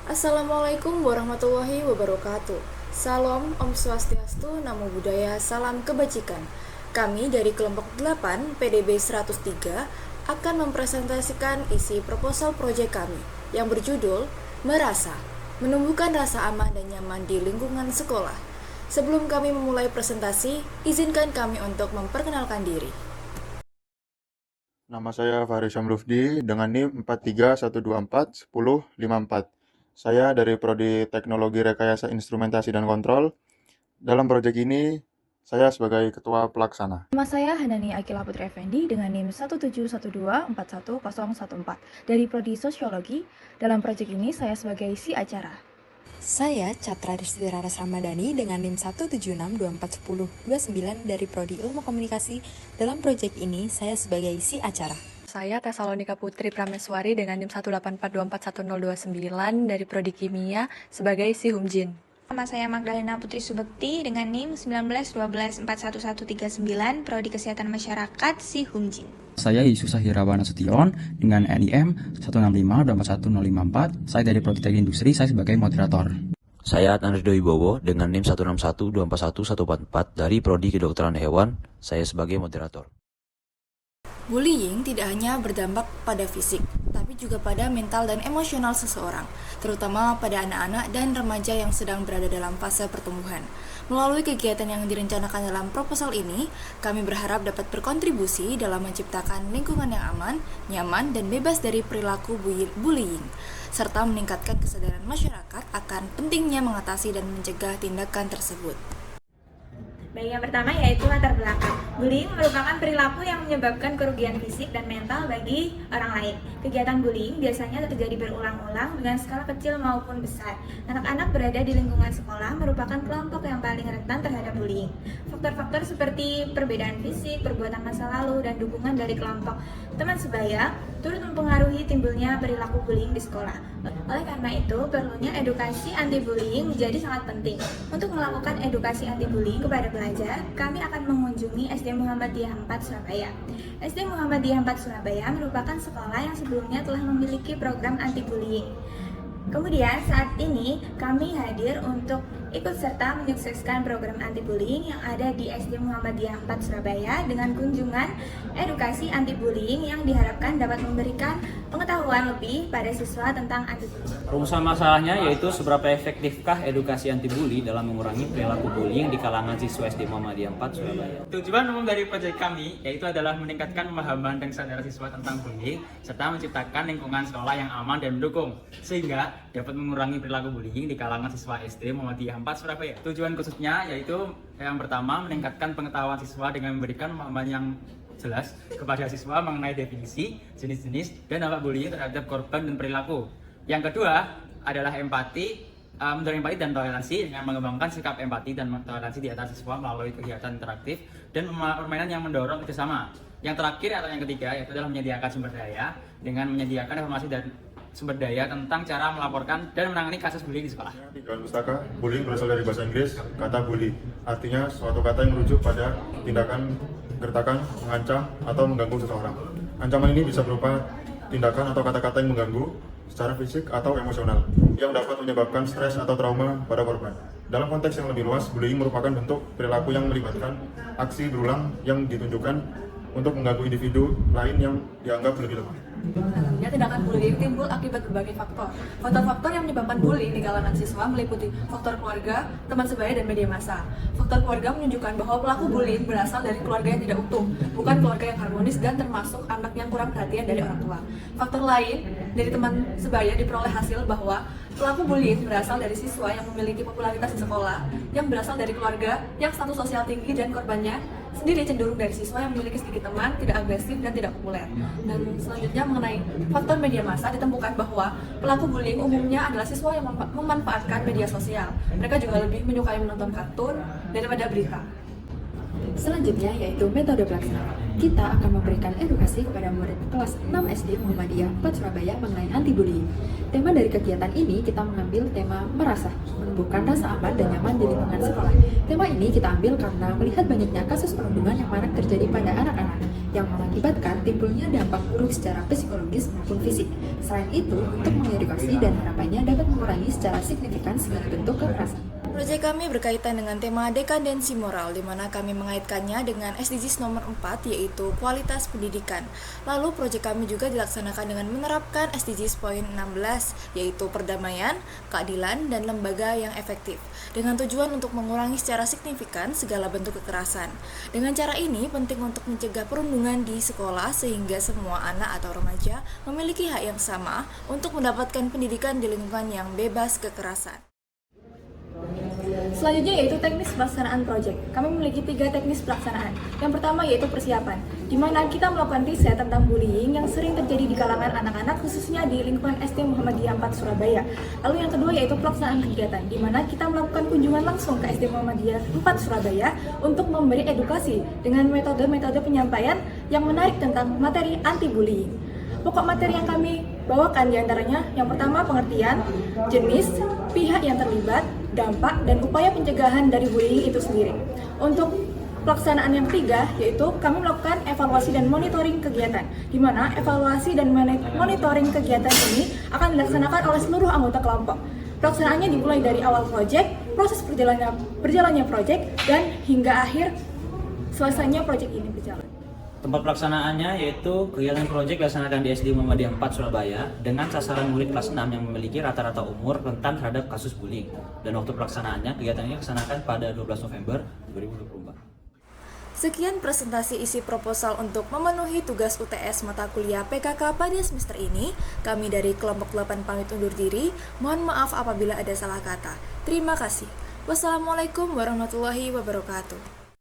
Assalamualaikum warahmatullahi wabarakatuh. Salam Om Swastiastu, Namo Buddhaya, Salam Kebajikan. Kami dari kelompok 8 PDB 103 akan mempresentasikan isi proposal proyek kami yang berjudul Merasa, menumbuhkan rasa aman dan nyaman di lingkungan sekolah. Sebelum kami memulai presentasi, izinkan kami untuk memperkenalkan diri. Nama saya Fahri Syamrufdi dengan NIM 4312410054. Saya dari Prodi Teknologi Rekayasa Instrumentasi dan Kontrol. Dalam proyek ini, saya sebagai ketua pelaksana. Nama saya Hanani Akila Putri Effendi dengan NIM 171241014 dari Prodi Sosiologi. Dalam proyek ini saya sebagai si acara. Saya Catra Rizky Raras Ramadhani dengan NIM 176241029 dari Prodi Ilmu Komunikasi. Dalam proyek ini saya sebagai si acara. Saya Tesalonika Putri Prameswari dengan NIM 184241029 dari Prodi Kimia sebagai si Humjin. Nama saya Magdalena Putri Subekti dengan NIM 191241139 Prodi Kesehatan Masyarakat si Humjin. Saya Yesus Hirawan Nasution dengan NIM 165241054. Saya dari Prodi Teknik Industri, saya sebagai moderator. Saya Adnan Ridho Wibowo dengan NIM 161241144 dari Prodi Kedokteran Hewan, saya sebagai moderator. Bullying tidak hanya berdampak pada fisik, tapi juga pada mental dan emosional seseorang, terutama pada anak-anak dan remaja yang sedang berada dalam fase pertumbuhan. Melalui kegiatan yang direncanakan dalam proposal ini, kami berharap dapat berkontribusi dalam menciptakan lingkungan yang aman, nyaman, dan bebas dari perilaku bullying, serta meningkatkan kesadaran masyarakat akan pentingnya mengatasi dan mencegah tindakan tersebut. Baik, yang pertama yaitu latar belakang. Bullying merupakan perilaku yang menyebabkan kerugian fisik dan mental bagi orang lain. Kegiatan bullying biasanya terjadi berulang-ulang dengan skala kecil maupun besar. Anak-anak berada di lingkungan sekolah merupakan kelompok yang paling rentan terhadap bullying. Faktor-faktor seperti perbedaan fisik, perbuatan masa lalu, dan dukungan dari kelompok teman sebaya turut mempengaruhi timbulnya perilaku bullying di sekolah. Oleh karena itu, perlunya edukasi anti-bullying menjadi sangat penting. Untuk melakukan edukasi anti-bullying kepada pelajar, kami akan mengunjungi SD Muhammadiyah 4 Surabaya. SD Muhammadiyah 4 Surabaya merupakan sekolah yang sebelumnya telah memiliki program anti-bullying. Kemudian saat ini kami hadir untuk ikut serta menyukseskan program anti-bullying yang ada di SD Muhammadiyah 4 Surabaya dengan kunjungan edukasi anti-bullying yang diharapkan dapat memberikan pengetahuan lebih pada siswa tentang anti-bullying. Rumusan masalahnya yaitu seberapa efektifkah edukasi anti-bully dalam mengurangi perilaku bullying di kalangan siswa SD Muhammadiyah 4 Surabaya. Tujuan umum dari proyek kami yaitu adalah meningkatkan pemahaman dan kesadaran siswa tentang bullying serta menciptakan lingkungan sekolah yang aman dan mendukung sehingga dapat mengurangi perilaku bullying di kalangan siswa SD Muhammadiyah 4 Surabaya. Tujuan khususnya yaitu yang pertama meningkatkan pengetahuan siswa dengan memberikan pemahaman yang jelas kepada siswa mengenai definisi, jenis-jenis, dan dampak bullying terhadap korban dan perilaku. Yang kedua adalah empati, mendorong empati dan toleransi dengan mengembangkan sikap empati dan toleransi di antara siswa melalui kegiatan interaktif dan permainan yang mendorong kerjasama. Yang terakhir atau yang ketiga yaitu adalah menyediakan sumber daya dengan menyediakan informasi dan sumber daya tentang cara melaporkan dan menangani kasus bullying di sekolah. Di dalam pustaka, bullying berasal dari bahasa Inggris, kata bully. Artinya suatu kata yang merujuk pada tindakan gertakan, mengancam, atau mengganggu seseorang. Ancaman ini bisa berupa tindakan atau kata-kata yang mengganggu secara fisik atau emosional, yang dapat menyebabkan stres atau trauma pada korban. Dalam konteks yang lebih luas, bullying merupakan bentuk perilaku yang melibatkan aksi berulang yang ditunjukkan untuk mengganggu individu lain yang dianggap lebih lemah. Selanjutnya, tindakan bullying timbul akibat berbagai faktor. Faktor-faktor yang menyebabkan bullying di kalangan siswa meliputi faktor keluarga, teman sebaya, dan media massa. Faktor keluarga menunjukkan bahwa pelaku bullying berasal dari keluarga yang tidak utuh, bukan keluarga yang harmonis dan termasuk anak yang kurang perhatian dari orang tua. Faktor lain dari teman sebaya diperoleh hasil bahwa pelaku bullying berasal dari siswa yang memiliki popularitas di sekolah, yang berasal dari keluarga yang status sosial tinggi dan korbannya sendiri cenderung dari siswa yang memiliki sedikit teman, tidak agresif, dan tidak populer. Dan selanjutnya mengenai faktor media massa ditemukan bahwa pelaku bullying umumnya adalah siswa yang memanfaatkan media sosial. Mereka juga lebih menyukai menonton kartun daripada berita. Selanjutnya yaitu metode pelaksana. Kita akan memberikan edukasi kepada murid kelas 6 SD Muhammadiyah 4 Surabaya mengenai anti-bullying. Tema dari kegiatan ini kita mengambil tema merasa, menumbuhkan rasa aman dan nyaman di lingkungan sekolah. Tema ini kita ambil karena melihat banyaknya kasus perundungan yang marak terjadi pada anak-anak, yang mengakibatkan timbulnya dampak buruk secara psikologis maupun fisik. Selain itu, untuk mengedukasi dan harapannya dapat mengurangi secara signifikan segala bentuk kekerasan. Proyek kami berkaitan dengan tema dekadensi moral, di mana kami mengaitkannya dengan SDGs nomor 4, yaitu kualitas pendidikan. Lalu proyek kami juga dilaksanakan dengan menerapkan SDGs poin 16, yaitu perdamaian, keadilan, dan lembaga yang efektif, dengan tujuan untuk mengurangi secara signifikan segala bentuk kekerasan. Dengan cara ini, penting untuk mencegah perundungan di sekolah sehingga semua anak atau remaja memiliki hak yang sama untuk mendapatkan pendidikan di lingkungan yang bebas kekerasan. Selanjutnya yaitu teknis pelaksanaan proyek. Kami memiliki 3 teknis pelaksanaan. Yang pertama yaitu persiapan, di mana kita melakukan riset tentang bullying yang sering terjadi di kalangan anak-anak khususnya di lingkungan SD Muhammadiyah 4 Surabaya. Lalu yang kedua yaitu pelaksanaan kegiatan, di mana kita melakukan kunjungan langsung ke SD Muhammadiyah 4 Surabaya untuk memberi edukasi dengan metode-metode penyampaian yang menarik tentang materi anti-bullying. Pokok materi yang kami bawakan diantaranya yang pertama pengertian, jenis, pihak yang terlibat, dampak, dan upaya pencegahan dari bullying itu sendiri. Untuk pelaksanaan yang ketiga yaitu kami melakukan evaluasi dan monitoring kegiatan, di mana evaluasi dan monitoring kegiatan ini akan dilaksanakan oleh seluruh anggota kelompok. Pelaksanaannya dimulai dari awal proyek, proses berjalannya proyek, dan hingga akhir selesainya proyek ini berjalan. Tempat pelaksanaannya yaitu kegiatan proyek dilaksanakan di SD Muhammadiyah 4 Surabaya dengan sasaran murid kelas 6 yang memiliki rata-rata umur rentan terhadap kasus bullying. Dan waktu pelaksanaannya, kegiatan ini dilaksanakan pada 12 November 2024. Sekian presentasi isi proposal untuk memenuhi tugas UTS mata kuliah PKK pada semester ini. Kami dari kelompok 8 pamit undur diri. Mohon maaf apabila ada salah kata. Terima kasih. Wassalamualaikum warahmatullahi wabarakatuh.